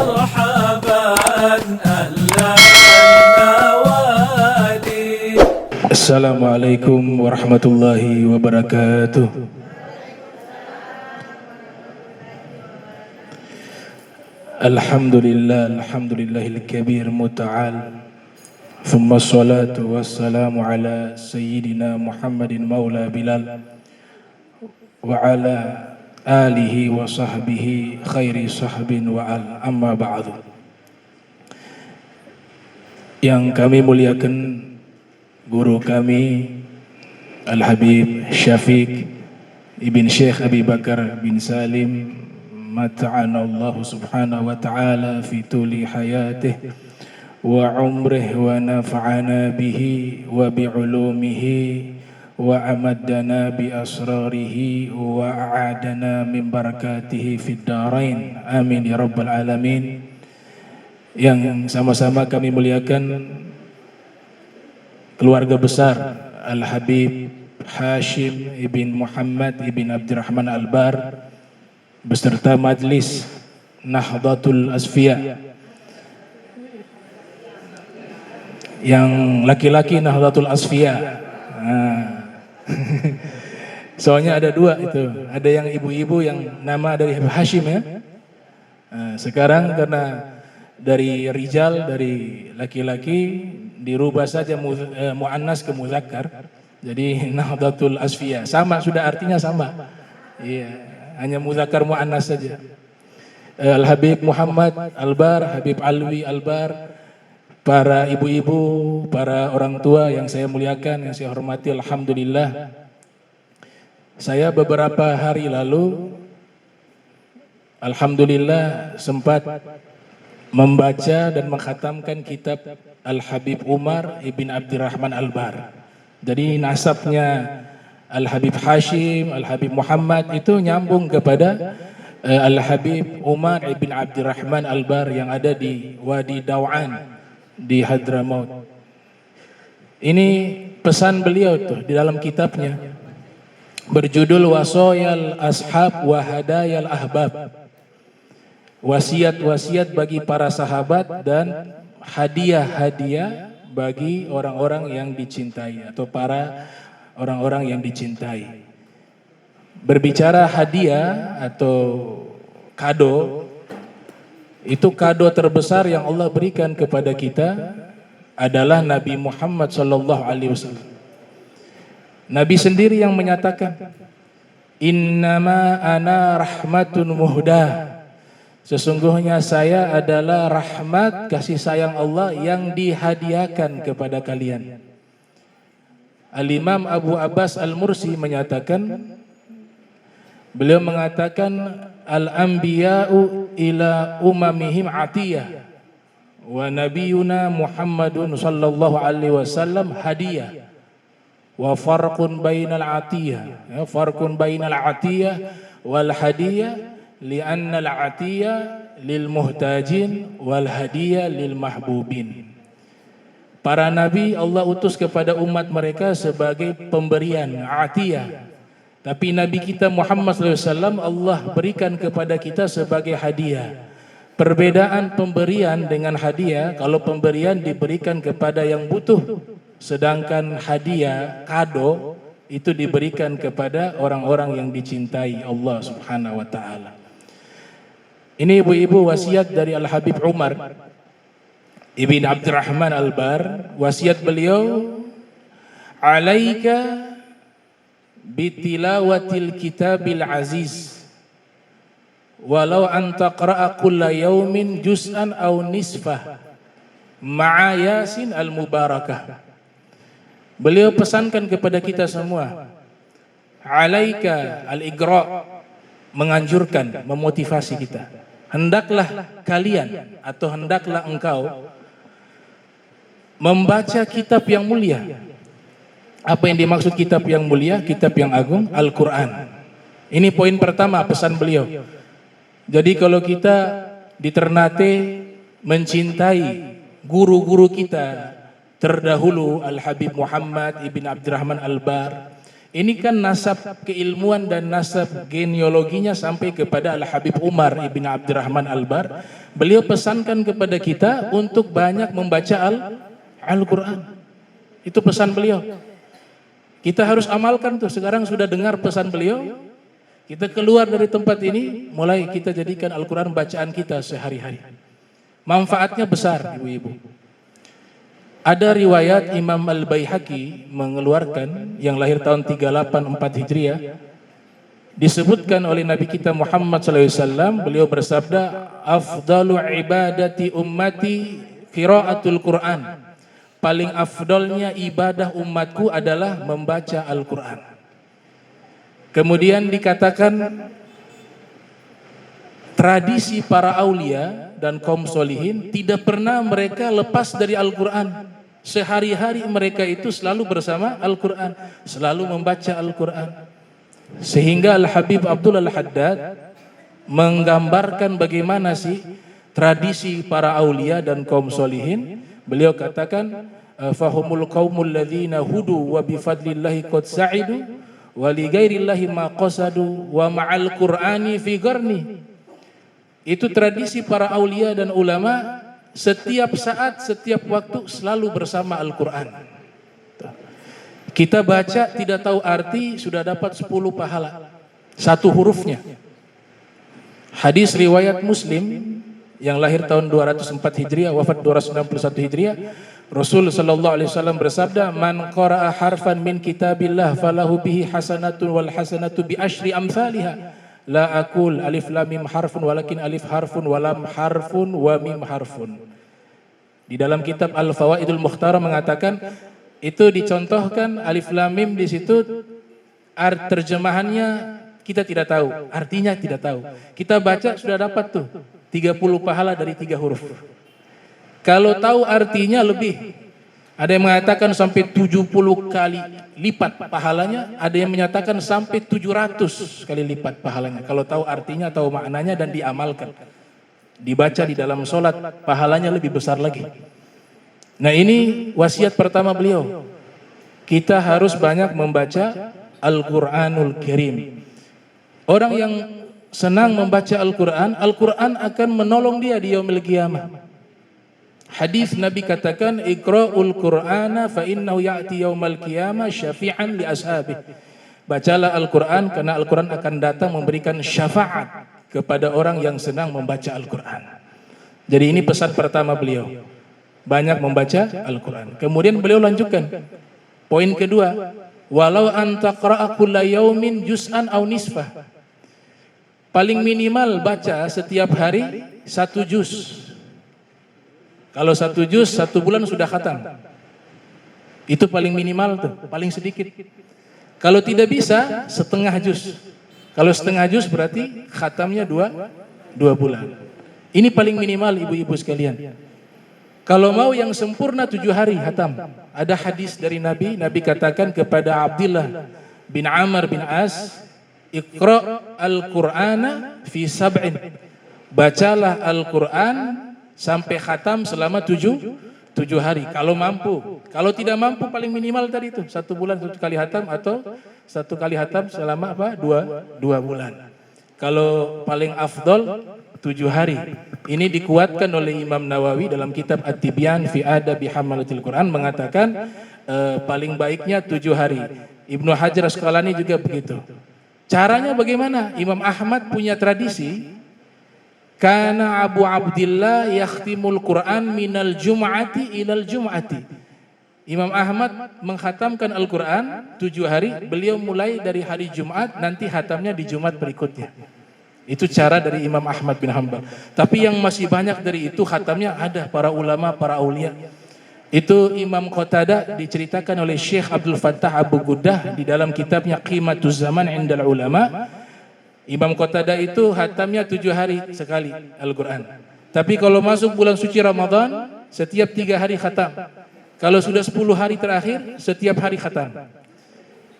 مرحبا أهلا النوادي. السلام عليكم ورحمة الله وبركاته. Alhamdulillahil kabir muta'al. Thumma salatu wassalamu ala sayyidina Muhammadin maula Bilal wa ala alihi wa sahbihi khairi sahbin wa al amma ba'du. Yang kami muliakan guru kami Al-Habib Syafiq Ibn Syekh Abi Bakar bin Salim mata'ana Allah subhanahu wa ta'ala fi tuli hayatih wa umrih wa nafa'ana bihi wa bi'ulumihi wa amaddana bi asrarihi wa a'adana min barakatihi fid darain amin ya rabbal alamin. Yang sama-sama kami muliakan keluarga besar Al-Habib Hashim Ibn Muhammad Ibn Abdurrahman Al-Bar beserta Majlis Nahdlatul Asfiya. Yang laki-laki Nahdlatul Asfiya. Soalnya ada dua itu, ada yang ibu-ibu yang nama dari Hashim ya. Sekarang karena dari rijal, dari laki-laki dirubah saja muannas ke muzakkar. Jadi Nahdlatul Asfiya sama, sudah artinya sama. Iya. Hanya muzakkar muannas saja. Al-Habib Muhammad Al-Bar, Habib Alwi Al-Bar, para ibu-ibu, para orang tua yang saya muliakan, yang saya hormati, alhamdulillah. Saya beberapa hari lalu alhamdulillah sempat membaca dan mengkhatamkan kitab Al-Habib Umar Ibn Abdurrahman Al-Bar. Jadi nasabnya Al-Habib Hashim, Al-Habib Muhammad itu nyambung kepada Al-Habib Umar Ibn Abdurrahman Al-Bar yang ada di Wadi Daw'an di Hadramaut. Ini pesan beliau tuh di dalam kitabnya berjudul Wasoyal Ashab wa Hadayal Ahbab. Wasiat-wasiat bagi para sahabat dan hadiah-hadiah bagi orang-orang yang dicintai atau para orang-orang yang dicintai. Berbicara hadiah atau kado, itu kado terbesar yang Allah berikan kepada kita adalah Nabi Muhammad SAW. Nabi sendiri yang menyatakan, Innama ana rahmatun muhdah. Sesungguhnya saya adalah rahmat kasih sayang Allah yang dihadiahkan kepada kalian. Al-Imam Abu Abbas Al-Mursi menyatakan, beliau mengatakan al-anbiya'u ila umamihim atiyah wa nabiyuna Muhammadun sallallahu alaihi wasallam hadiyah wa farqun bainal atiyah farqun bainal atiyah wal hadiyah li'anna al-atiyah lil muhtajin wal hadiyah lil mahbubin. Para nabi Allah utus kepada umat mereka sebagai pemberian, atiyah. Tapi Nabi kita Muhammad SAW Allah berikan kepada kita sebagai hadiah. Perbedaan pemberian dengan hadiah, kalau pemberian diberikan kepada yang butuh. Sedangkan hadiah, kado, itu diberikan kepada orang-orang yang dicintai Allah Subhanahu wa ta'ala. Ini ibu-ibu wasiat dari Al-Habib Umar Ibn Abdurrahman Al-Bar. Wasiat beliau, alaika bitilawatil kitabil aziz walau an taqra'a kulla yaumin juz'an aw nisfah ma'a yasin al-mubarakah. Beliau pesankan kepada kita semua, alaika al-igra', menganjurkan, memotivasi kita. Hendaklah kalian atau hendaklah engkau membaca kitab yang mulia. Apa yang dimaksud kitab yang mulia? Kitab yang agung, Al-Quran. Ini poin pertama pesan beliau. Jadi kalau kita di Ternate mencintai guru-guru kita terdahulu, Al-Habib Muhammad Ibn Abdurrahman Al-Bar, ini kan nasab keilmuan dan nasab genealoginya sampai kepada Al-Habib Umar Ibn Abdurrahman Al-Bar. Beliau pesankan kepada kita untuk banyak membaca Al-Quran. Itu pesan beliau. Kita harus amalkan tuh. Sekarang sudah dengar pesan beliau, kita keluar dari tempat ini, mulai kita jadikan Al-Quran bacaan kita sehari-hari. Manfaatnya besar, ibu-ibu. Ada riwayat Imam Al-Baihaqi mengeluarkan, yang lahir tahun 384 Hijriah, disebutkan oleh Nabi kita Muhammad SAW, beliau bersabda, afdalu ibadati ummati qiraatul Quran. Paling afdolnya ibadah umatku adalah membaca Al-Quran. Kemudian dikatakan tradisi para aulia dan kaum solihin tidak pernah mereka lepas dari Al-Quran. Sehari-hari mereka itu selalu bersama Al-Quran, selalu membaca Al-Quran. Sehingga Al-Habib Abdul Al-Haddad menggambarkan bagaimana sih tradisi para aulia dan kaum solihin. Beliau katakan, fahumul qaumul ladzina hudu wa bifadlillahi qad sa'idu wa li ghairillahi ma qasadu wa ma'al qur'ani fi qarni. Itu tradisi para aulia dan ulama, setiap saat, setiap waktu selalu bersama Al-Quran. Kita baca tidak tahu arti sudah dapat 10 pahala, satu hurufnya. Hadis riwayat Muslim yang lahir tahun 204 Hijriah, wafat 261 Hijriah, Rasul sallallahu alaihi wasallam bersabda, "Man qara'a harfan min kitabillah falahu bihi hasanatun wal hasanatu bi asyri amsalihha." La aqul alif lam mim harfun walakin alif harfun wa lam harfun wa mim harfun. Di dalam kitab Al-Fawaidul Mukhtara mengatakan, itu dicontohkan alif lam mim di situ terjemahannya kita tidak tahu, artinya tidak tahu. Kita baca sudah dapat tuh 30 pahala dari 3 huruf. Kalau tahu artinya lebih. Ada yang mengatakan sampai 70 kali lipat pahalanya, ada yang menyatakan sampai 700 kali lipat pahalanya. Kalau tahu artinya, tahu maknanya dan diamalkan. Dibaca di dalam sholat, pahalanya lebih besar lagi. Nah, ini wasiat pertama beliau. Kita harus banyak membaca Al-Quranul Karim. Orang yang senang membaca Al-Quran, Al-Quran akan menolong dia di yaumil qiyamah. Hadis Nabi katakan, iqra'ul Qur'ana fa innahu ya'ti yaumal qiyamah syafi'an li ashabi. Bacalah Al-Quran karena Al-Quran akan datang memberikan syafaat kepada orang yang senang membaca Al-Quran. Jadi ini pesan pertama beliau, banyak membaca Al-Quran. Kemudian beliau lanjutkan, poin kedua, walau antaqra'a kulla yaumin juz'an aw nisfah. Paling minimal baca setiap hari 1 juz. Kalau 1 juz 1 bulan sudah khatam. Itu paling minimal tuh, paling sedikit. Kalau tidak bisa setengah juz. Kalau setengah juz berarti khatamnya 2 bulan. Ini paling minimal ibu-ibu sekalian. Kalau mau yang sempurna 7 hari khatam. Ada hadis dari Nabi, Nabi katakan kepada Abdullah bin Amr bin As, Iqra' al-Qur'ana fi sab'in. Bacalah Al-Quran sampai khatam selama 7 hari. Kalau mampu. Kalau tidak mampu paling minimal tadi itu 1 bulan 1 kali khatam, atau 1 kali khatam selama apa? 2 bulan. Kalau paling afdol 7 hari. Ini dikuatkan oleh Imam Nawawi dalam kitab At-Tibyan fi Adabi Hamalatil Quran, mengatakan paling baiknya 7 hari. Ibnu Hajar Asqalani juga begitu. Caranya bagaimana? Imam Ahmad punya tradisi, kana Abu Abdillah yakhtimul Quran minal jum'ati ilal jum'ati. Imam Ahmad menghatamkan Al-Quran 7 hari, beliau mulai dari hari Jumat, nanti hatamnya di Jumat berikutnya. Itu cara dari Imam Ahmad bin Hanbal. Tapi yang masih banyak dari itu hatamnya ada para ulama, para aulia. Itu Imam Qatadah diceritakan oleh Syekh Abdul Fattah Abu Guddah di dalam kitabnya Qimatuz Zaman Indal Ulama. Imam Qatadah itu hatamnya 7 hari sekali Al-Quran. Tapi kalau masuk bulan suci Ramadan, setiap 3 hari khatam. Kalau sudah 10 hari terakhir, setiap hari khatam.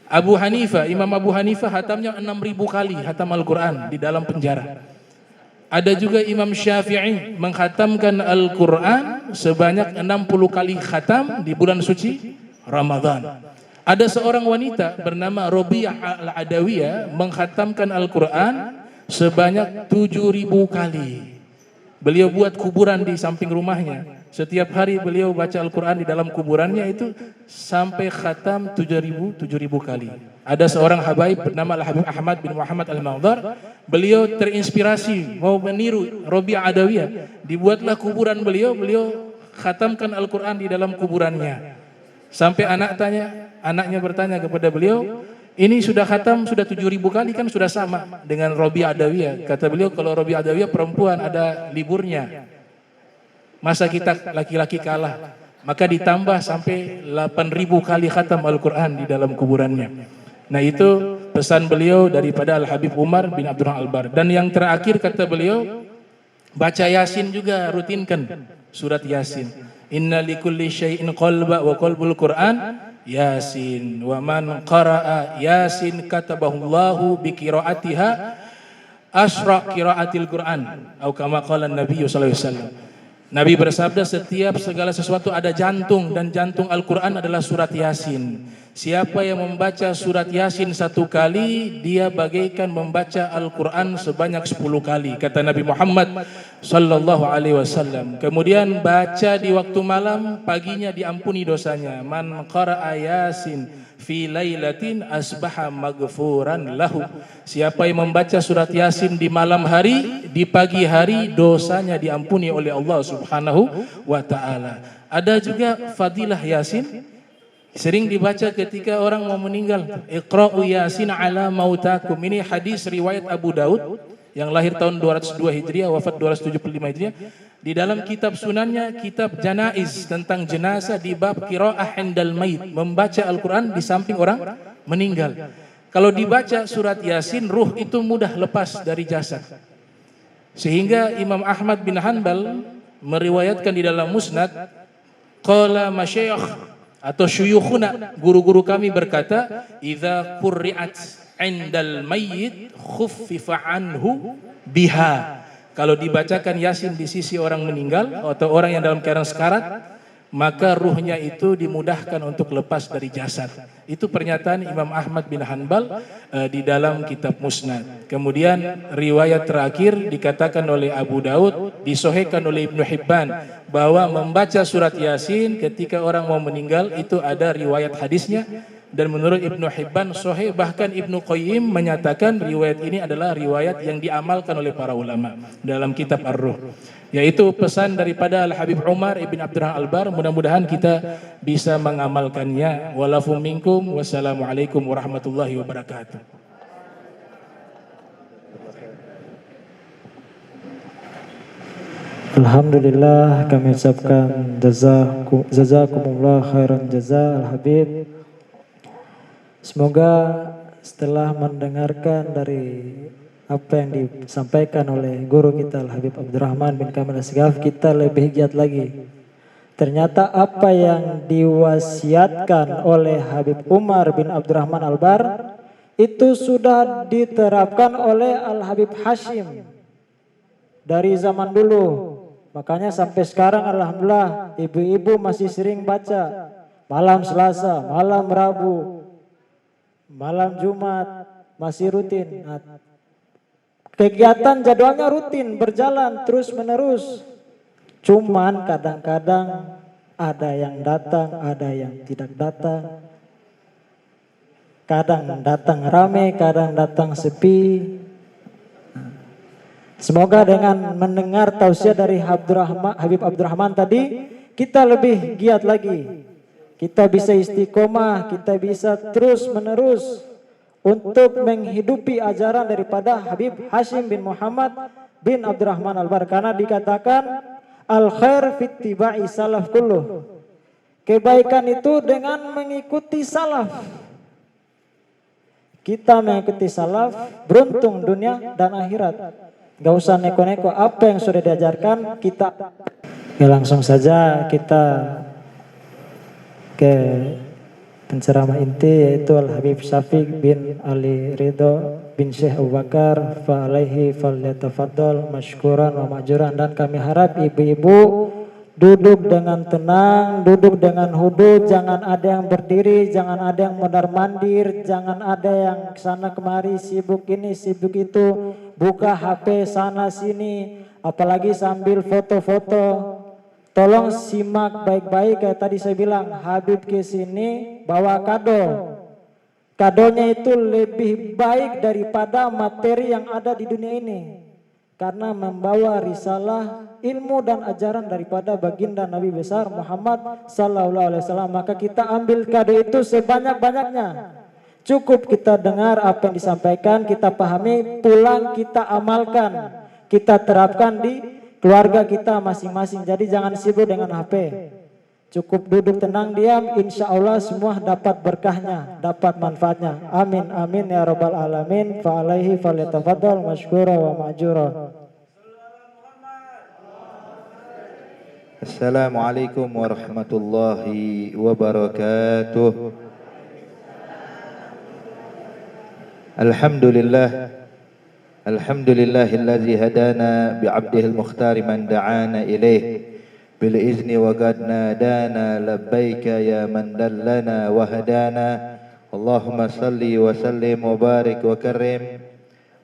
Abu Hanifah, Imam Abu Hanifah hatamnya 6.000 kali hatam Al-Quran di dalam penjara. Ada juga Imam Syafi'i menghatamkan Al-Quran sebanyak 60 kali khatam di bulan suci Ramadan. Ada seorang wanita bernama Robiah Al-Adawiyah menghatamkan Al-Quran sebanyak 7.000 kali. Beliau buat kuburan di samping rumahnya. Setiap hari beliau baca Al-Quran di dalam kuburannya itu sampai khatam 7.000 kali. Ada seorang habaib bernama Al-Habib Ahmad bin Muhammad Al-Mawdar. Beliau terinspirasi mau meniru Rabi' Adawiyah. Dibuatlah kuburan beliau khatamkan Al-Quran di dalam kuburannya. Sampai anaknya bertanya kepada beliau, ini sudah khatam sudah 7.000 kali kan sudah sama dengan Rabi' Adawiyah. Kata beliau, kalau Rabi' Adawiyah perempuan ada liburnya. Masa kita laki-laki kalah? Maka ditambah sampai 8.000 kali khatam Al-Quran di dalam kuburannya. Nah itu pesan beliau daripada Al-Habib Umar bin Abdurrahman Al-Bar. Dan yang terakhir kata beliau, baca Yasin juga, rutinkan surat Yasin. Inna likulli syai'in qalba wa qalbul Qur'an Yasin. Wa man qara'a Yasin katabahullahu bi qiraatiha asra qiraatil Qur'an. Atau kama qala Nabi sallallahu alaihi wasallam. Nabi bersabda, setiap segala sesuatu ada jantung, dan jantung Al-Quran adalah surat Yasin. Siapa yang membaca surat Yasin 1 kali, dia bagaikan membaca Al-Quran sebanyak 10 kali, kata Nabi Muhammad sallallahu alaihi wasallam. Kemudian baca di waktu malam, paginya diampuni dosanya. Man qara'a Yasin fi lailatin asbaha maghfuran lahu. Siapa yang membaca surat Yasin di malam hari, di pagi hari dosanya diampuni oleh Allah Subhanahu wa taala. Ada juga fadilah Yasin sering dibaca ketika orang mau meninggal. Iqra'u Yasin ala mautakum. Ini hadis riwayat Abu Daud yang lahir tahun 202 Hijriah, wafat 275 Hijriah. Di dalam kitab sunannya, kitab Janaiz, tentang jenazah, di bab qiraah indal mait, membaca Al-Quran di samping orang meninggal. Kalau dibaca surat Yasin, ruh itu mudah lepas dari jasad. Sehingga Imam Ahmad bin Hanbal meriwayatkan di dalam Musnad, qala masyayikh atau syuyukhuna, guru-guru kami berkata, idza qurri'at indal mayyit khuffifa anhu biha. Kalau dibacakan Yasin di sisi orang meninggal atau orang yang dalam keadaan sekarat, maka ruhnya itu dimudahkan untuk lepas dari jasad. Itu pernyataan Imam Ahmad bin Hanbal di dalam kitab Musnad. Kemudian riwayat terakhir dikatakan oleh Abu Daud, disahihkan oleh Ibnu Hibban, bahwa membaca surat Yasin ketika orang mau meninggal itu ada riwayat hadisnya. Dan menurut Ibnu Hibban sahih, bahkan Ibnu Qayyim menyatakan riwayat ini adalah riwayat yang diamalkan oleh para ulama dalam kitab Ar-Ruh. Yaitu pesan daripada Al-Habib Umar ibn Abdurrahman Al-Bar. Mudah-mudahan kita bisa mengamalkannya. Walafu minkum. Wassalamualaikum warahmatullahi wabarakatuh. Alhamdulillah, kami ucapkan jazakumullah khairan jaza Al-Habib. Semoga setelah mendengarkan dari apa yang disampaikan oleh guru kita Al-Habib Abdurrahman bin Kamil Asghaf, kita lebih giat lagi. Ternyata apa yang diwasiatkan oleh Habib Umar bin Abdurrahman Al-Bar itu sudah diterapkan oleh Al-Habib Hashim dari zaman dulu. Makanya sampai sekarang alhamdulillah ibu-ibu masih sering baca malam Selasa, malam Rabu, malam Jumat, masih rutin. Nah, kegiatan jadwalnya rutin, berjalan terus menerus. Cuman kadang-kadang ada yang datang, ada yang tidak datang. Kadang datang rame, kadang datang sepi. Semoga dengan mendengar tausiah dari Habib Abdurrahman tadi, kita lebih giat lagi. Kita bisa istiqomah, kita bisa terus menerus untuk menghidupi ajaran daripada Habib Hashim bin Muhammad bin Abdurrahman Al-Bar. Karena dikatakan al-khair fit tiba'i salaf kulluh. Kebaikan itu dengan mengikuti salaf. Kita mengikuti salaf, beruntung dunia dan akhirat. Gak usah neko-neko, apa yang sudah diajarkan kita. Ya, langsung saja kita ke penceramah inti, yaitu Al-Habib Syafiq bin Ali Ridho bin Syekh Abu Bakar fa alaihi falyatafaddal masykuran wa ma'juran. Dan kami harap ibu-ibu duduk dengan tenang, duduk dengan hudud, jangan ada yang berdiri, jangan ada yang mondar-mandir, jangan ada yang kesana kemari sibuk ini sibuk itu, buka HP sana sini, apalagi sambil foto-foto. Tolong simak baik-baik, kayak tadi saya bilang, Habib ke sini bawa kado. Kadonya itu lebih baik daripada materi yang ada di dunia ini. Karena membawa risalah ilmu dan ajaran daripada baginda Nabi besar Muhammad sallallahu alaihi wasallam. Maka kita ambil kado itu sebanyak-banyaknya. Cukup kita dengar apa yang disampaikan, kita pahami, pulang kita amalkan, kita terapkan di keluarga kita masing-masing. Jadi jangan sibuk dengan HP. Cukup duduk tenang diam, insya Allah semua dapat berkahnya, dapat manfaatnya. Amin amin ya rabbal alamin. Fa alaihi falyatafaddal masykura wa ma'jura. Assalamualaikum warahmatullahi wabarakatuh. Alhamdulillah, alhamdulillahilladzi hadana bi'abdihil mukhtar man da'ana ilaih bil izni wa qad nadana labbaika ya man dallana wa hadana. Allahumma salli wa sallim wa barik wa karim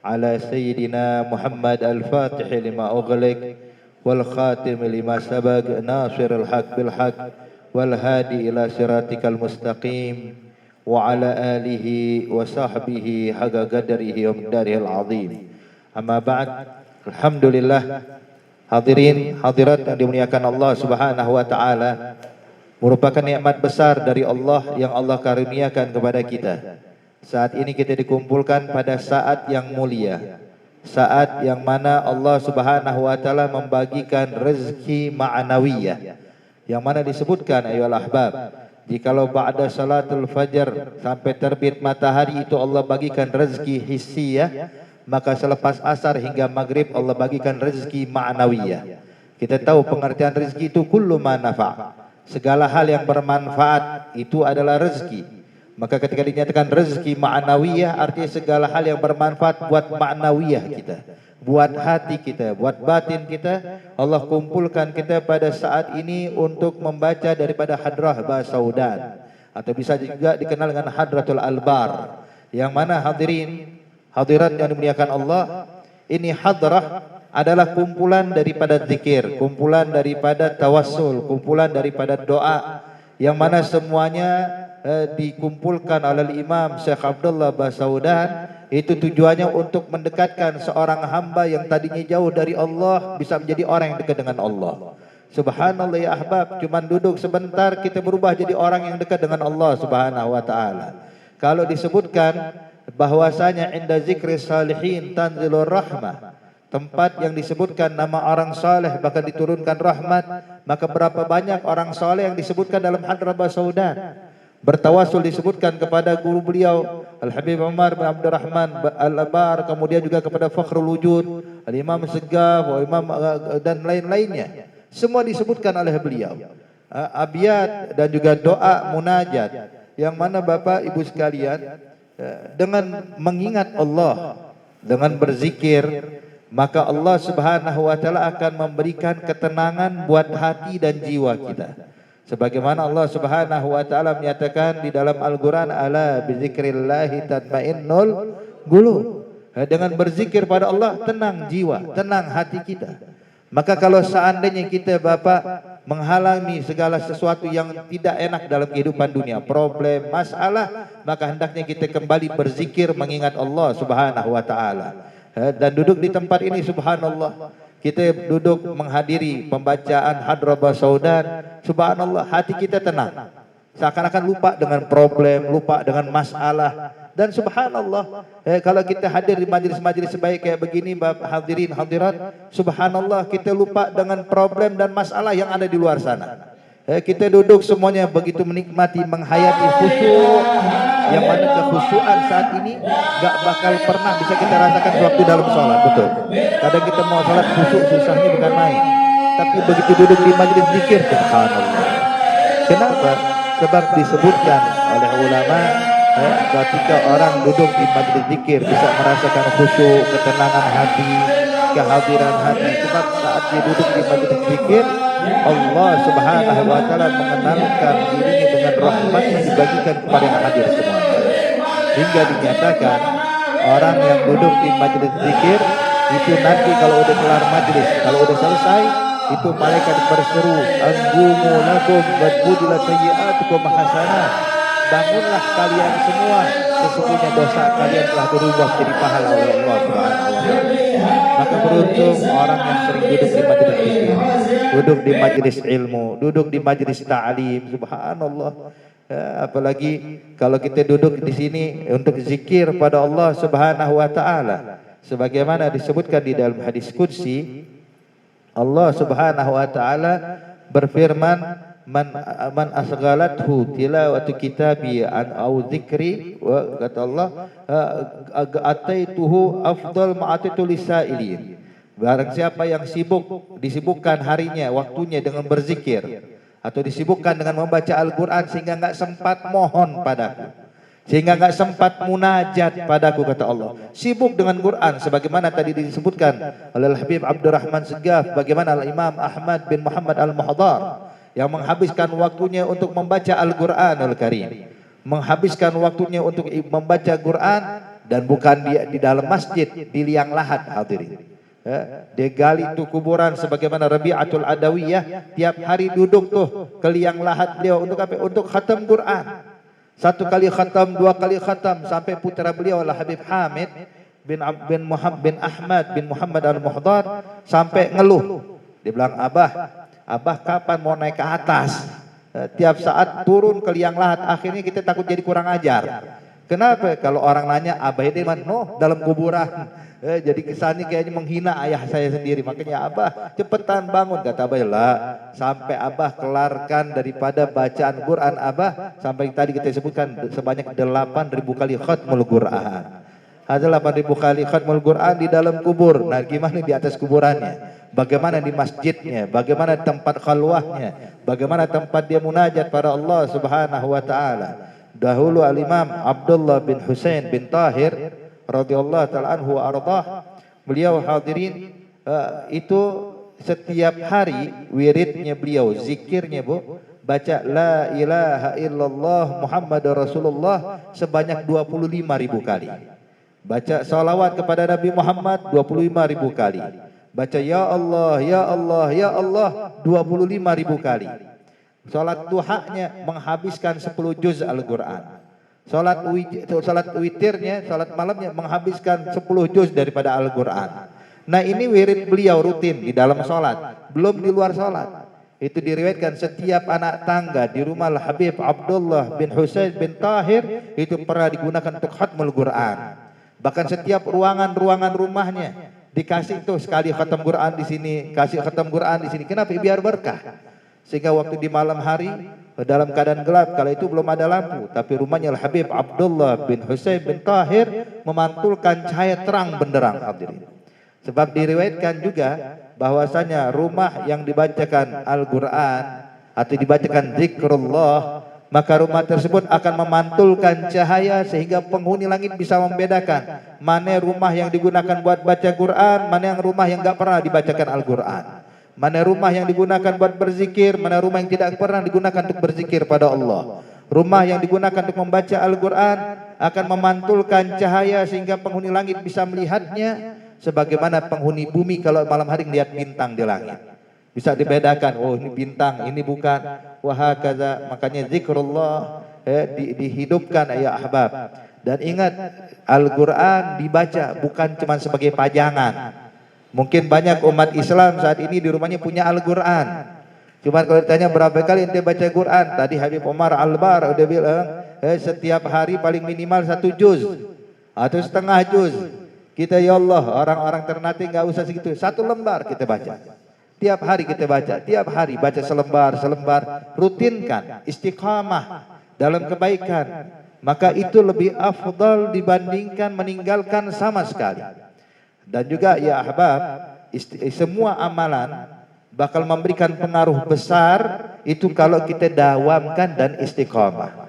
ala sayyidina Muhammad al-fatih lima ughliq wal khatim lima sabaq nasirul haq bil haq wal hadi ila siratikal mustaqim wa ala alihi wa sahbihi haqa qadrihi wa miqdarihil azim. Amma ba'd. Alhamdulillah, hadirin hadirat yang dimuliakan Allah Subhanahu wa taala, merupakan nikmat besar dari Allah yang Allah karuniakan kepada kita. Saat ini kita dikumpulkan pada saat yang mulia, saat yang mana Allah Subhanahu wa taala membagikan rezeki ma'nawiyah, yang mana disebutkan ayyuhal ahbab, jikalau ba'da salatul fajar sampai terbit matahari itu Allah bagikan rezeki hissiyah, maka selepas asar hingga maghrib Allah bagikan rezeki ma'nawiyah. Kita tahu pengertian rezeki itu kullu ma nafa', segala hal yang bermanfaat itu adalah rezeki. Maka ketika dinyatakan rezeki ma'nawiyah, artinya segala hal yang bermanfaat buat ma'nawiyah kita, buat hati kita, buat batin kita. Allah kumpulkan kita pada saat ini untuk membaca daripada Hadrah Basaudan, atau bisa juga dikenal dengan Hadratul Albar, yang mana hadirin hadirat yang dimuliakan Allah, ini hadrah adalah kumpulan daripada zikir, kumpulan daripada tawassul, kumpulan daripada doa, yang mana semuanya dikumpulkan oleh Imam Syekh Abdullah Basaudan. Itu tujuannya untuk mendekatkan seorang hamba yang tadinya jauh dari Allah bisa menjadi orang yang dekat dengan Allah. Subhanallah ya ahbab, cuman duduk sebentar kita berubah jadi orang yang dekat dengan Allah Subhanahu wa taala. Kalau disebutkan bahwasanya inda zikri salihin tanzilur rahmah, tempat yang disebutkan nama orang saleh bahkan diturunkan rahmat, maka berapa banyak orang saleh yang disebutkan dalam Hadrah Basaudan. Bertawasul disebutkan kepada guru beliau Al-Habib Umar bin Abdurrahman Al-Abar, kemudian juga kepada Fakhrul Wujud Al-Imam Segaf, Imam dan lain-lainnya. Semua disebutkan oleh beliau. Abiyat dan juga doa munajat, yang mana Bapak Ibu sekalian, dengan mengingat Allah, dengan berzikir, maka Allah Subhanahu wa taala akan memberikan ketenangan buat hati dan jiwa kita. Sebagaimana Allah Subhanahu wa taala menyatakan di dalam Al-Qur'an, ala bizikrillahi tatmainnul qulub. Dengan berzikir pada Allah tenang jiwa, tenang hati kita. Maka kalau seandainya kita Bapak menghalangi segala sesuatu yang tidak enak dalam kehidupan dunia, problem, masalah, maka hendaknya kita kembali berzikir mengingat Allah Subhanahu wa taala. Dan duduk di tempat ini subhanallah, kita duduk menghadiri pembacaan Hadrah Basaudan, subhanallah hati kita tenang. Seakan-akan lupa dengan problem, lupa dengan masalah. Dan subhanallah, kalau kita hadir di majelis-majelis sebaik kayak begini, hadirin hadirat, subhanallah kita lupa dengan problem dan masalah yang ada di luar sana. Kita duduk semuanya begitu menikmati, menghayati khusyuk, yang mana kekhusyuan saat ini gak bakal pernah bisa kita rasakan waktu dalam sholat. Betul, kadang kita mau sholat khusyuk susahnya bukan main, tapi begitu duduk di majelis zikir, subhanallah. Kenapa? Sebab disebutkan oleh ulama, ketika orang duduk di majelis zikir bisa merasakan khusyuk, ketenangan hati, kehadiran hati. Sebab saat dia duduk di majelis zikir, Allah Subhanahu wa taala mengenalkan dirinya dengan rahmat yang dibagikan kepada yang hadir semuanya. Hingga dinyatakan orang yang duduk di majelis zikir Itu nanti kalau udah kelar majlis, kalau udah selesai, itu malaikat berseru, "Anggumu lakum badbudilat sayyi'atukum hasanah." Bangunlah kalian semua, sesungguhnya dosa kalian telah berubah jadi pahala oleh Allah Subhanahu wa taala. Maka beruntung orang yang sering duduk di majelis zikir, duduk di majelis ilmu, duduk di majelis ta'lim. Subhanallah. Ya, apalagi kalau kita duduk di sini untuk zikir pada Allah Subhanahu wa taala. Sebagaimana disebutkan di dalam hadis qudsi, Allah Subhanahu wa taala berfirman, man asghalathu tilawatu kitabi an au dzikri, wa kata Allah, ataituhu afdal ma'atitu lisailin. Barang siapa yang disibukkan harinya, waktunya dengan berzikir, atau disibukkan dengan membaca Al-Quran sehingga enggak sempat mohon padaku, sehingga enggak sempat munajat padaku, kata Allah. Sibuk dengan Quran sebagaimana tadi disebutkan oleh Habib Abdurrahman Segaf, bagaimana Imam Ahmad bin Muhammad Al-Muhdar yang menghabiskan waktunya untuk membaca Al-Quranul Karim, menghabiskan waktunya untuk membaca Quran, dan bukan di dalam masjid, di liang lahat hadirin. Dia gali tuh kuburan sebagaimana Rabi'atul Adawiyah, tiap hari duduk tuh ke liang lahat beliau untuk apa? Untuk khatam Quran. 1 kali khatam, 2 kali khatam, sampai putra beliau adalah Habib Hamid bin Ahmad bin Muhammad Al-Muhdar sampai ngeluh. Dia bilang, Abah kapan mau naik ke atas? Tiap saat turun ke liang lahat, akhirnya kita takut jadi kurang ajar. Kenapa? Kalau orang nanya, Abah ini mana? No, dalam kuburan. Jadi kesannya kayaknya menghina ayah saya sendiri. Makanya Abah cepetan bangun, kata Abah. Lah, sampai Abah kelarkan daripada bacaan Quran Abah, sampai tadi kita sebutkan sebanyak 8.000 kali khatmul Quran. Ada 8.000 kali khatmul Quran di dalam kubur. Nah, gimana di atas kuburannya? Bagaimana di masjidnya? Bagaimana tempat khalwahnya? Bagaimana tempat dia munajat pada Allah Subhanahu wa taala? Dahulu Al-Imam Abdullah bin Husain bin Tahir radhiyallahu taala anhu ardah, beliau hadirin itu setiap hari wiridnya beliau, zikirnya Bu, baca la ilaha illallah Muhammadur Rasulullah sebanyak 25.000 kali. Baca salawat kepada Nabi Muhammad 25.000 kali. Baca ya Allah, ya Allah, ya Allah 25.000 kali. Salat duhanya menghabiskan 10 juz Al-Quran. Salat witirnya, salat malamnya menghabiskan 10 juz daripada Al-Quran. Nah, ini wirid beliau rutin di dalam salat, belum di luar salat. Itu diriwayatkan setiap anak tangga di rumah Habib Abdullah bin Husain bin Tahir itu pernah digunakan untuk khatmul Quran. Bahkan setiap ruangan-ruangan rumahnya dikasih tuh sekali khatam Quran di sini, kasih khatam Quran di sini. Kenapa? Biar berkah. Sehingga waktu di malam hari dalam keadaan gelap, kala itu belum ada lampu, tapi rumahnya Habib Abdullah bin Husain bin Tahir memantulkan cahaya terang benderang hadirin. Sebab diriwayatkan juga bahwasanya rumah yang dibacakan Al-Quran atau dibacakan zikrullah, maka rumah tersebut akan memantulkan cahaya sehingga penghuni langit bisa membedakan mana rumah yang digunakan buat baca Quran, mana yang rumah yang enggak pernah dibacakan Al-Quran, mana rumah yang digunakan buat berzikir, mana rumah yang tidak pernah digunakan untuk berzikir pada Allah. Rumah yang digunakan untuk membaca Al-Quran akan memantulkan cahaya sehingga penghuni langit bisa melihatnya sebagaimana penghuni bumi kalau malam hari melihat bintang di langit. Bisa dibedakan, oh ini bintang, ini bukan. Wahakaza, makanya zikrullah dihidupkan ya ahbab. Dan ingat, Al-Quran dibaca bukan cuma sebagai pajangan. Mungkin banyak umat Islam saat ini di rumahnya punya Al-Quran. Cuma kalau ditanya berapa kali ente baca Quran, tadi Habib Omar Al-Bar udah bilang setiap hari paling minimal 1 juz atau setengah juz. Kita ya Allah, orang-orang Ternate nggak usah segitu, 1 lembar kita baca. Tiap hari kita baca, tiap hari baca selembar, rutinkan, istiqamah dalam kebaikan. Maka itu lebih afdal dibandingkan meninggalkan sama sekali. Dan juga ya ahbab, semua amalan bakal memberikan pengaruh besar itu kalau kita dawamkan dan istiqamah.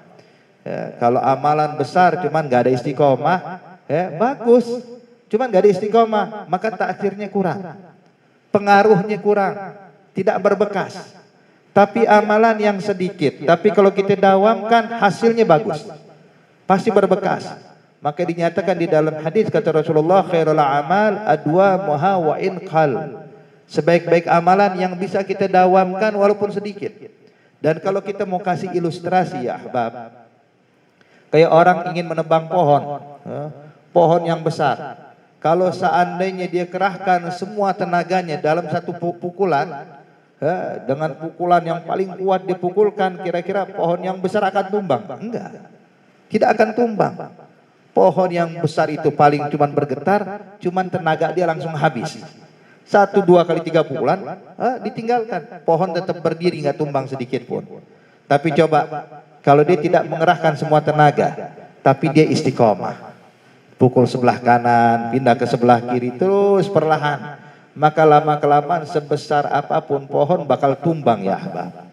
Kalau amalan besar cuman nggak ada istiqamah, bagus, cuman nggak ada istiqamah, maka taksirnya kurang. Pengaruhnya kurang, tidak berbekas. Tapi amalan yang sedikit, tapi kalau kita dawamkan hasilnya bagus, pasti berbekas. Maka dinyatakan di dalam hadis kata Rasulullah, khairul amal adwamuha wa in qal. Sebaik-baik amalan yang bisa kita dawamkan walaupun sedikit. Dan kalau kita mau kasih ilustrasi ya ahbab, kayak orang ingin menebang pohon, pohon yang besar. Kalau seandainya dia kerahkan semua tenaganya dalam satu pukulan, dengan pukulan yang paling kuat dipukulkan, kira-kira pohon yang besar akan tumbang? Enggak, tidak akan tumbang. Pohon yang besar itu paling cuman bergetar, cuman tenaga dia langsung habis. 1, 2 kali 3 pukulan, ditinggalkan. Pohon tetap berdiri, nggak tumbang sedikit pun. Tapi coba, kalau dia tidak mengerahkan semua tenaga, tapi dia istiqomah. Pukul sebelah kanan, pindah ke sebelah kiri, terus perlahan. Maka lama-kelamaan sebesar apapun pohon bakal tumbang ya ahbab.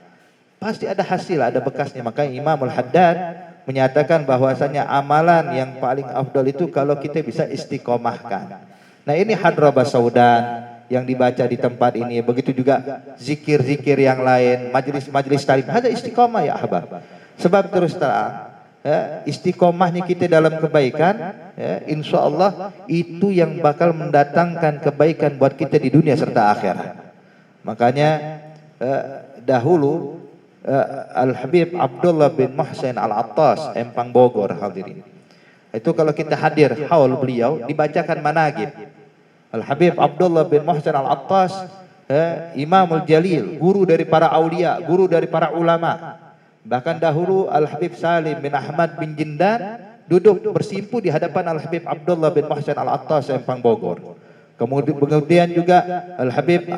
Pasti ada hasil, ada bekasnya. Maka Imamul Haddad menyatakan bahwasanya amalan yang paling afdal itu kalau kita bisa istiqomahkan. Nah ini Hadrabah Saudan yang dibaca di tempat ini. Begitu juga zikir-zikir yang lain, majelis-majelis talim. Ada istiqomah ya ahbab. Sebab terus terang, istiqomahnya kita dalam kebaikan, insya Allah itu yang bakal mendatangkan kebaikan buat kita di dunia serta akhirat. Makanya dahulu Al-Habib Abdullah bin Muhsin Al-Attas, Empang Bogor, hadirin. Itu kalau kita hadir haul beliau, dibacakan manaqib. Al-Habib Abdullah bin Muhsin Al-Attas, Imamul Jalil, guru dari para aulia, guru dari para ulama. Bahkan dahulu Al-Habib Salim bin Ahmad bin Jindan duduk bersimpu di hadapan Al-Habib Abdullah bin Muhsin Al-Attas, Empang Bogor. Kemudian juga Al-Habib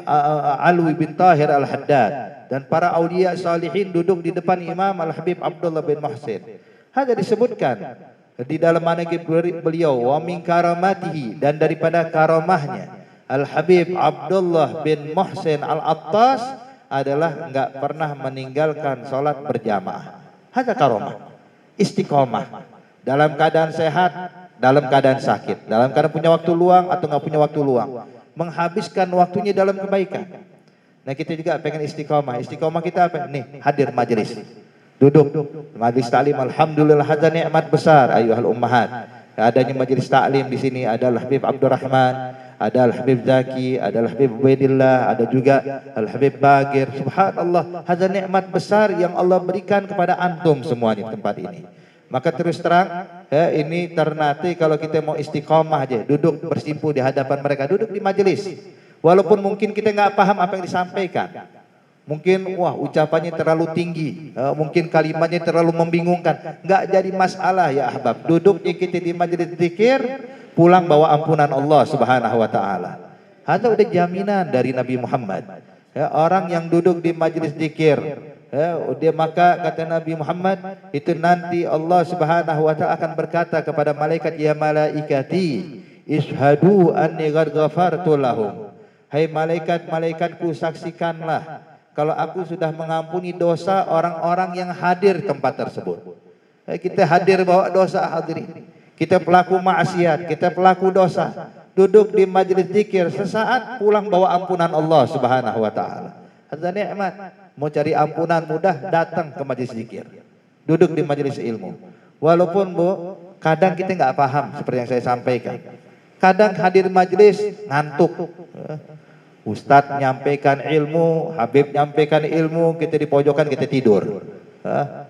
Alwi bin Tahir Al-Haddad dan para aulia salihin duduk di depan Imam Al-Habib Abdullah bin Muhsin. Hanya disebutkan di dalam manaqib beliau, wa min karamatihi, dan daripada karamahnya Al-Habib Abdullah bin Muhsin Al-Attas adalah enggak pernah meninggalkan salat berjamaah. Hanya karamah, istiqomah dalam keadaan sehat, dalam keadaan sakit, dalam keadaan punya waktu luang atau enggak punya waktu luang, menghabiskan waktunya dalam kebaikan. Nah kita juga pengen istiqomah. Istiqomah kita apa? Nih, hadir majelis. Duduk majelis taklim, alhamdulillah hadza nikmat besar ayuhal ummahat. Adanya majelis taklim di sini, ada Al-Habib Abdurrahman, ada Al-Habib Zaki, ada Al-Habib Ubaidillah, ada juga Al-Habib Bagir. Subhanallah, hadza nikmat besar yang Allah berikan kepada antum semuanya di tempat ini. Maka terus terang, ini ternate kalau kita mau istiqomah aja, duduk bersimpu di hadapan mereka, duduk di majelis. Walaupun mungkin kita nggak paham apa yang disampaikan, mungkin wah ucapannya terlalu tinggi, mungkin kalimatnya terlalu membingungkan, nggak jadi masalah ya ahbab. Duduknya kita di majelis zikir, pulang bawa ampunan Allah Subhanahu Wa Taala. Ada udah jaminan dari Nabi Muhammad. Orang yang duduk di majelis zikir, dia maka kata Nabi Muhammad itu nanti Allah Subhanahu Wa Taala akan berkata kepada malaikat, ya malaikati ishhadu anni qad ghafartu lahum. Hai malaikat-malaikatku, saksikanlah kalau aku sudah mengampuni dosa orang-orang yang hadir tempat tersebut. Kita hadir bawa dosa, hadirin. Kita pelaku maksiat, kita pelaku dosa. Duduk di majelis zikir, sesaat pulang bawa ampunan Allah Subhanahu Wa Taala. Hadza nikmat. Mau cari ampunan mudah, datang ke majelis zikir. Duduk di majelis ilmu. Walaupun Bu, kadang kita nggak paham seperti yang saya sampaikan. Kadang hadir majelis ngantuk. Ustadz nyampaikan ilmu, Habib nyampaikan ilmu, kita di pojokan kita tidur.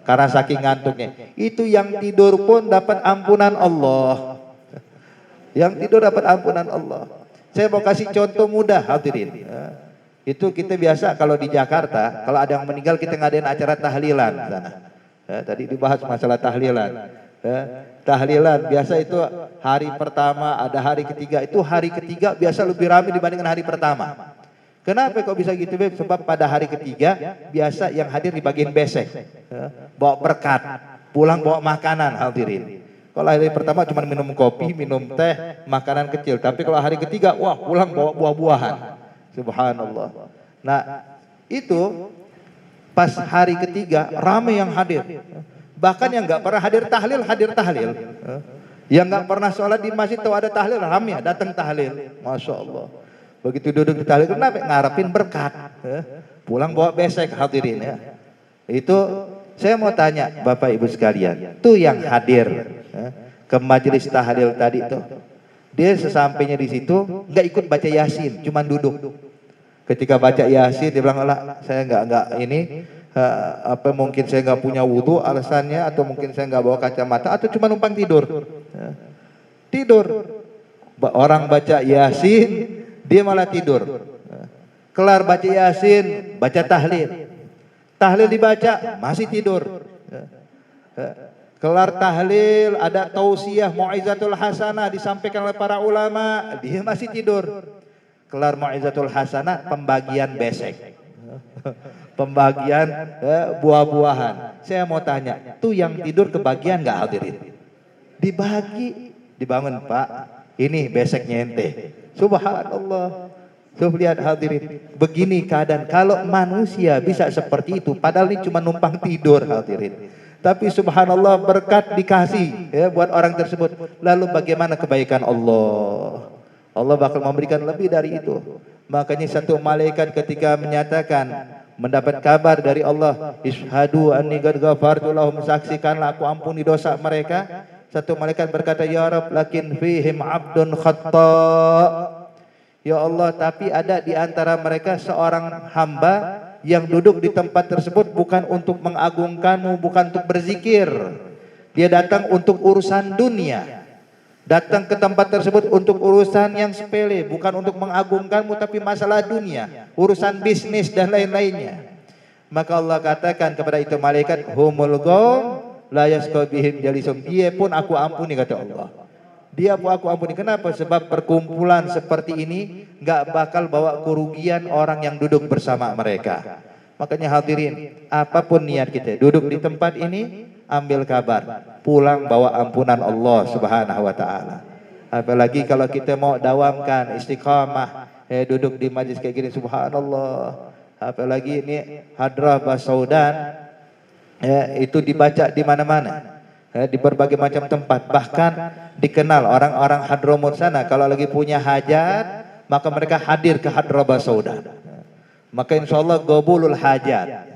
Karena saking ngantuknya. Itu yang tidur pun dapat ampunan Allah. Yang tidur dapat ampunan Allah. Saya mau kasih contoh mudah hadirin. Itu kita biasa kalau di Jakarta, kalau ada yang meninggal kita ngadain acara tahlilan sana. Tadi dibahas masalah tahlilan. Tahlilan biasa itu hari pertama, ada hari ketiga. Itu hari ketiga biasa lebih ramai dibandingkan hari pertama. Kenapa kok bisa gitu Beb? Sebab pada hari ketiga biasa yang hadir di bagian besek, bawa berkat, pulang bawa makanan hadirin. Kalau hari pertama cuma minum kopi, minum teh, makanan kecil. Tapi kalau hari ketiga, wah pulang bawa buah-buahan. Subhanallah. Nah itu pas hari ketiga ramai yang hadir. Bahkan yang nggak pernah hadir tahlil, hadir tahlil. Yang nggak pernah sholat di masjid tahu ada tahlil, ramai datang tahlil. Masya Allah. Begitu duduk di tahlil, kenapa? Ngarepin berkat. Pulang bawa besek hadirin ya. Itu saya mau tanya Bapak Ibu sekalian, tuh yang hadir. ke majelis tahlil tadi tuh. Dia sesampainya di situ nggak ikut baca Yasin, cuman duduk. Ketika baca Yasin dia bilang, "Lah, saya nggak ini apa mungkin saya nggak punya wudhu alasannya, atau mungkin saya nggak bawa kacamata, atau cuma numpang tidur." Tidur. Orang baca Yasin, dia malah tidur. Kelar baca Yasin, baca tahlil. Tahlil dibaca, masih tidur. Kelar tahlil, ada tausiah, mau'izatul hasanah disampaikan oleh para ulama, dia masih tidur. Kelar mau'izatul hasanah, pembagian besek. Pembagian buah-buahan. Saya mau tanya, tuh yang tidur kebagian nggak hadirin? Dibagi, dibangun, Pak. Ini beseknya ente. Subhanallah. Tuh lihat hadirin, begini keadaan. Kalau manusia bisa seperti itu, padahal ini cuma numpang tidur hadirin. Tapi subhanallah berkat dikasih ya buat orang tersebut. Lalu bagaimana kebaikan Allah? Allah bakal memberikan lebih dari itu. Makanya satu malaikat ketika menyatakan, mendapat kabar dari Allah, "Ishhadu anni qad ghafartu lahum," saksikanlah aku ampuni dosa mereka. Satu malaikat berkata, "Ya Rabb, lakin fihim abdun khata." Ya Allah, tapi ada di antara mereka seorang hamba yang duduk di tempat tersebut bukan untuk mengagungkanmu, bukan untuk berzikir. Dia datang untuk urusan dunia. Datang ke tempat tersebut untuk urusan yang sepele, bukan untuk mengagungkanmu, tapi masalah dunia, urusan bisnis dan lain-lainnya. Maka Allah katakan kepada itu malaikat, "Humul qaum la yasqa bihim jalisum." Dia pun aku ampuni, kata Allah. Dia pun aku ampuni. Kenapa? Sebab perkumpulan seperti ini nggak bakal bawa kerugian orang yang duduk bersama mereka. Makanya hadirin, apapun niat kita, duduk di tempat ini, ambil kabar, pulang bawa ampunan Allah Subhanahu wa taala. Apalagi kalau kita mau dawamkan istiqamah, duduk di majlis kayak gini, subhanallah. Apalagi ini hadrah Basaudan, itu dibaca di mana-mana. Di berbagai macam tempat, bahkan dikenal orang-orang Hadramut sana kalau lagi punya hajat maka mereka hadir ke Hadrabah Saudan. Maka insyaallah gobulul hajat,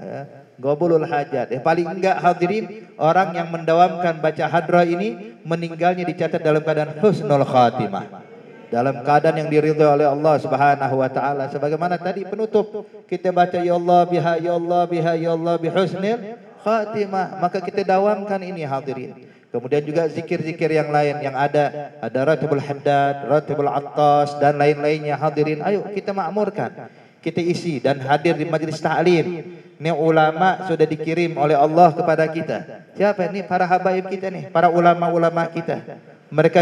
gobulul hajat. Paling enggak hadirin, orang yang mendawamkan baca hadrah ini meninggalnya dicatat dalam keadaan husnul khatimah, dalam keadaan yang diridhai oleh Allah Subhanahu wa taala. Sebagaimana tadi penutup kita baca, ya Allah biha ya Allah biha ya Allah bihusnil khatimah, maka kita dawamkan ini hadirin. Kemudian juga zikir-zikir yang lain yang ada Ratibul Haddad, Ratibul Attas dan lain-lainnya hadirin. Ayo kita makmurkan, kita isi dan hadir di majlis ta'lim. Ini ulama sudah dikirim oleh Allah kepada kita. Siapa ini? Para habaib kita nih, para ulama-ulama kita. Mereka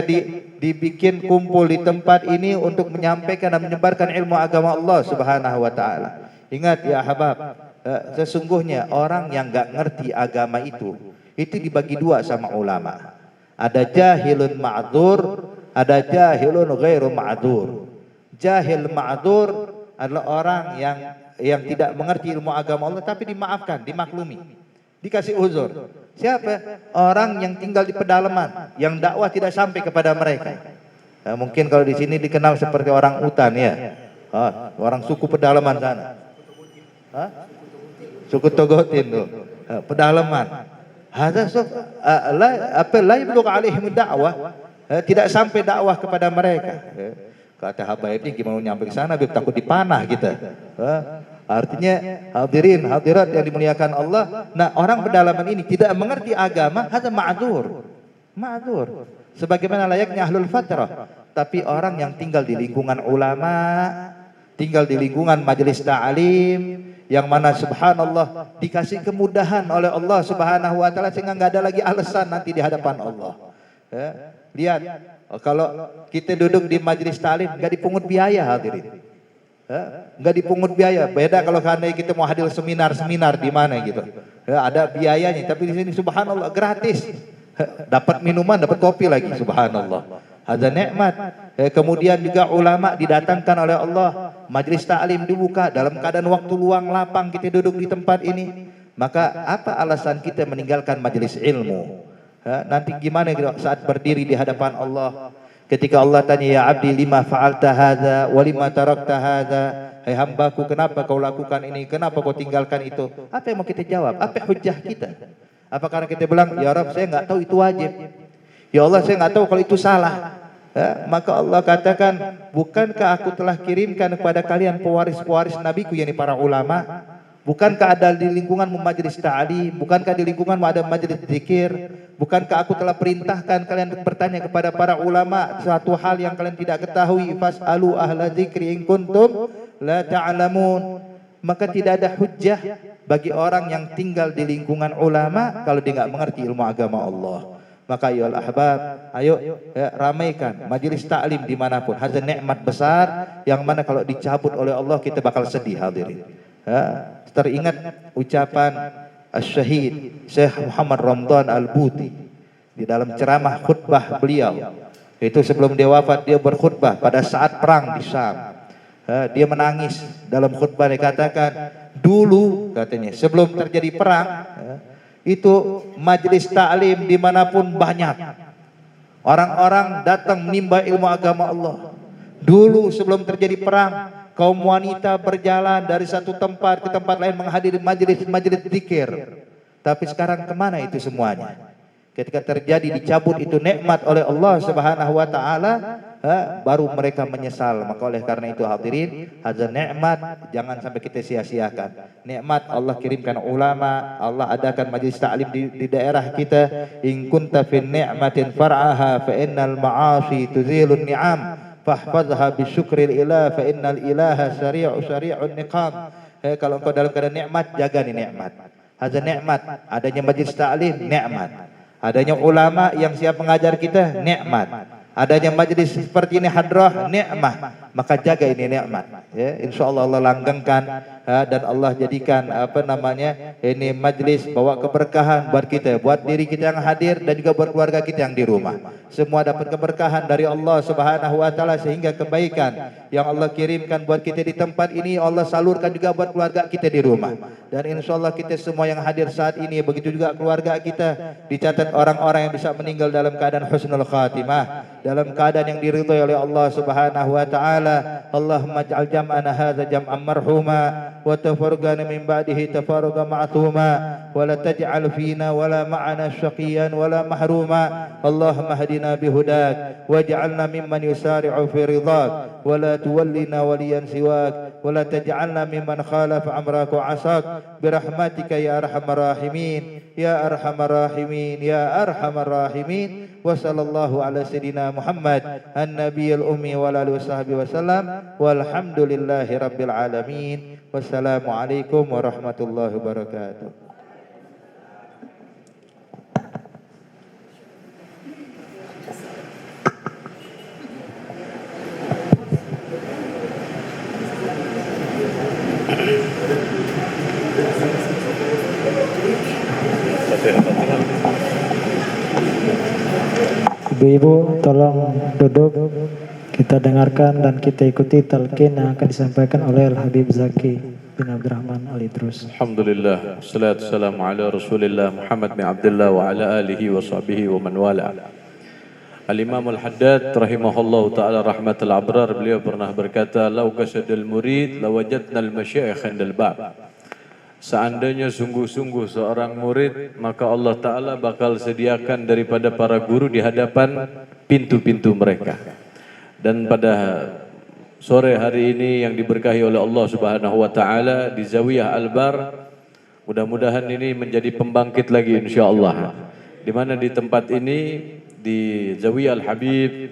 dibikin kumpul di tempat ini untuk menyampaikan dan menyebarkan ilmu agama Allah Subhanahu wa taala. Ingat ya habab, sesungguhnya orang yang nggak ngerti agama itu dibagi dua sama ulama. Ada jahilun ma'dzur, ada jahilun ghairu ma'dzur. Jahil ma'dzur adalah orang yang tidak mengerti ilmu agama Allah tapi dimaafkan, dimaklumi, dikasih uzur. Siapa? Orang yang tinggal di pedalaman, yang dakwah tidak sampai kepada mereka. Mungkin kalau di sini dikenal seperti orang utan ya, orang suku pedalaman sana. Suku Togotin tuh, pedalaman. Hadza la yablugh alaihim dakwah, tidak sampai dakwah kepada mereka. Kata habaib ini gimana nyampe ke sana, Habib takut dipanah kita. Artinya hadirin hadirat yang dimuliakan Allah, nah orang pedalaman ini tidak mengerti agama, hadza ma'dzur. Ma'dzur. Sebagaimana layaknya ahlul fatrah. Tapi orang yang tinggal di lingkungan ulama, tinggal di lingkungan majelis ta'lim, yang mana subhanallah dikasih kemudahan oleh Allah Subhanahu wa taala sehingga nggak ada lagi alasan nanti di hadapan Allah. Lihat, kalau kita duduk di majelis ta'lim nggak dipungut biaya hadirin. Nggak dipungut biaya. Beda kalau seandainya kita mau hadir seminar di mana gitu. Ada biayanya, tapi di sini subhanallah gratis. Dapat minuman, dapat kopi lagi, subhanallah. Ada nikmat. Kemudian juga ulama didatangkan oleh Allah. Majlis ta'lim dibuka dalam keadaan waktu luang lapang kita duduk di tempat ini. Maka apa alasan kita meninggalkan majlis ilmu? Nanti gimana saat berdiri di hadapan Allah? Ketika Allah tanya, ya abdi lima fa'alta hadza wa lima tarakta hadza? Hai hambaku, kenapa kau lakukan ini? Kenapa kau tinggalkan itu? Apa yang mau kita jawab? Apa hujjah kita? Apakah kita bilang, ya Rabb saya nggak tahu itu wajib? Ya Allah, saya nggak tahu kalau itu salah. Maka Allah katakan, bukankah aku telah kirimkan kepada kalian pewaris-pewaris nabiku, yakni para ulama? Bukankah ada di lingkungan majelis ta'lim? Bukankah di lingkungan ada majelis zikir? Bukankah aku telah perintahkan kalian untuk bertanya kepada para ulama suatu hal yang kalian tidak ketahui? Fas'alu ahla dzikri in kuntum la ta'lamun. Maka tidak ada hujjah bagi orang yang tinggal di lingkungan ulama kalau dia nggak mengerti ilmu agama Allah. Maka ya ahbab, ayo ramaikan majelis taklim dimanapun. Ada nikmat besar yang mana kalau dicabut oleh Allah kita bakal sedih hadirin. Teringat ucapan Asy-Syahid Syekh Muhammad Ramdhan Al-Buti di dalam ceramah khutbah beliau. Itu sebelum dia wafat, dia berkhutbah pada saat perang di Syam. Dia menangis dalam khutbah, dia katakan, dulu katanya sebelum terjadi perang, itu majelis taklim dimanapun banyak. Orang-orang datang menimba ilmu agama Allah. Dulu sebelum terjadi perang, kaum wanita berjalan dari satu tempat ke tempat lain menghadiri majelis zikir. Tapi sekarang kemana itu semuanya? Ketika terjadi dicabut itu nikmat oleh Allah Subhanahu wa taala, baru mereka menyesal. Maka oleh karena itu hadirin, hadza nikmat jangan sampai kita sia-siakan. Nikmat Allah kirimkan ulama, Allah adakan majelis taklim di daerah kita. In kunta fi ni'matin far'aha fa innal ma'asi tuzilun ni'am. Fahfazha bisyukril ilah fa innal ilaha syari'un niqam. Kalau engkau dalam keadaan nikmat, jaga nih nikmat. Hadza nikmat, adanya majelis taklim nikmat. Adanya ulama yang siap mengajar kita nikmat. Adanya majelis seperti ini hadrah nikmat. Maka jaga ini nikmat. Ya, insyaallah Allah langgengkan dan Allah jadikan ini majelis bawa keberkahan buat kita, buat diri kita yang hadir dan juga buat keluarga kita yang di rumah. Semua dapat keberkahan dari Allah Subhanahu wa taala, sehingga kebaikan yang Allah kirimkan buat kita di tempat ini Allah salurkan juga buat keluarga kita di rumah. Dan insyaallah kita semua yang hadir saat ini, begitu juga keluarga kita, dicatat orang-orang yang bisa meninggal dalam keadaan husnul khatimah, dalam keadaan yang diridhai oleh Allah Subhanahu wa taala. Allahumma ij'al jam'ana hadza jam'an marhuma wa tafarraqana min ba'dihi tafarruqan ma'thuma wa la taj'al fina wa la ma'ana syaqiyan wa la mahruma. Allahumma hadina bihudak waj'alna mimman yusari'u fi ridhak wa la tuwallina waliyan siwak wa la taj'alna mimman khalafa amraka wa 'asak birahmatika ya arhamar rahimin ya arhamar rahimin ya arhamar rahimin. Wa sallallahu ala sayyidina Muhammad an-nabiyil ummi wa ala alihi washabihi wasallam walhamdulillahi rabbil alamin. Wassalamualaikum warahmatullahi wabarakatuh. Ibu-ibu tolong duduk, kita dengarkan dan kita ikuti talqin yang akan disampaikan oleh Al-Habib Zaki bin Abdurrahman Al-Idrus. Alhamdulillah, wassalatu wassalamu ala Rasulillah Muhammad bin Abdullah wa ala alihi wa sahbihi wa man wala. Al-Imam Al-Haddad rahimahullah ta'ala rahmatul abrar, beliau pernah berkata, lau kasadal murid lawajadna al-masyayikh indal bab. Seandainya sungguh-sungguh seorang murid, maka Allah Ta'ala bakal sediakan daripada para guru di hadapan pintu-pintu mereka. Dan pada sore hari ini yang diberkahi oleh Allah Subhanahu wa Ta'ala di Zawiyah Al-Bar, mudah-mudahan ini menjadi pembangkit lagi insyaAllah. Di mana di tempat ini, di Zawiyah Al-Habib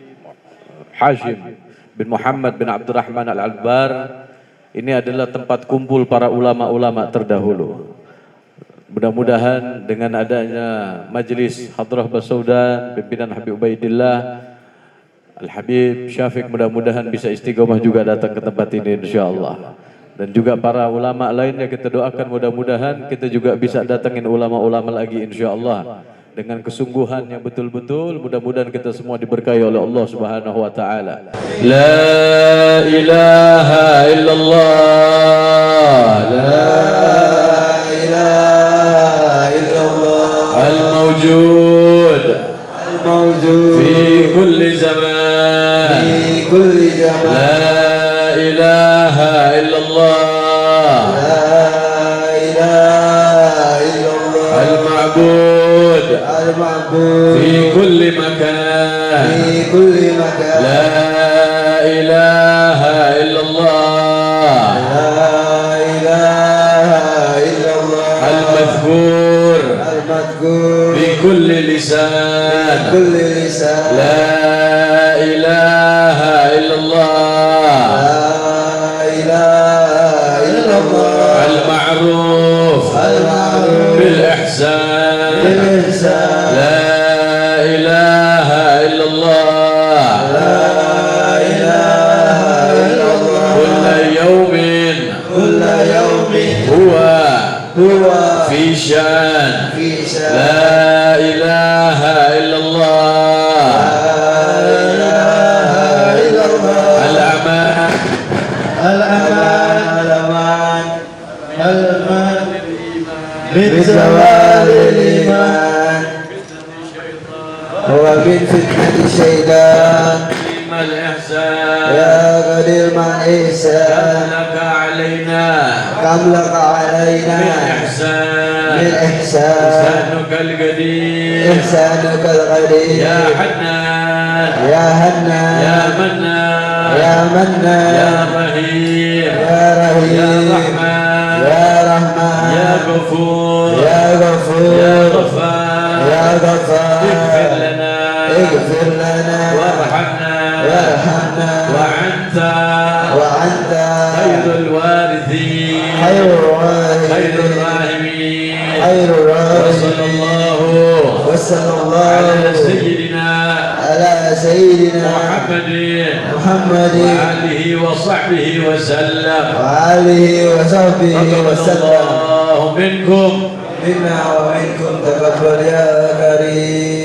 Hashim bin Muhammad bin Abdurrahman Al-Albar, ini adalah tempat kumpul para ulama-ulama terdahulu. Mudah-mudahan dengan adanya majelis Hadrah Basaudan, pimpinan Habib Ubaidillah, Al-Habib Syafiq, mudah-mudahan bisa istiqomah juga datang ke tempat ini insyaAllah. Dan juga para ulama lainnya kita doakan mudah-mudahan kita juga bisa datangin ulama-ulama lagi insyaAllah. Dengan kesungguhan yang betul-betul, mudah-mudahan kita semua diberkahi oleh Allah Subhanahu wa Ta'ala. La ilaha illallah, la ilaha illallah, al-mawjud fi kulli zaman, la ilaha illallah, la ilaha illallah, al-ma'bud المعبود في كل مكان في كل مكان لا إله إلا الله لا إله إلا الله المذكور المذكور في كل لسان كل لسان لا إله إلا الله لا إله إلا الله المعروف المعروف بالإحسان بالإحسان لا إله إلا الله لا إله إلا الله كل يوم هو هو في شأن في شأن لا إله إلا الله لا إله إلا الله الأمان الأمان الأمان من زوال الإيمان ومن فتنة الشيطان الإحسان يا قدير مع الإحسان لك علينا كم لك علينا إحسان من إحسان إحسانك القدير إحسانك القدير يا حنان يا هنان يا منان يا منان يا رهيم يا رهيم يا رحمن يا رحمن يا غفور يا غفور يا غفار يا غفار اغفر لنا اغفر لنا وارحمنا وارحمنا وأنت خير الوارثين خير الراحمين خير الراحمين خير وصلى الراحمين الله وصلى الله على سيدنا على سيدنا محمد وآله وصحبه وسلم وآله وصحبه تقبل وسلم الله منكم منا ومنكم تقبل يا كريم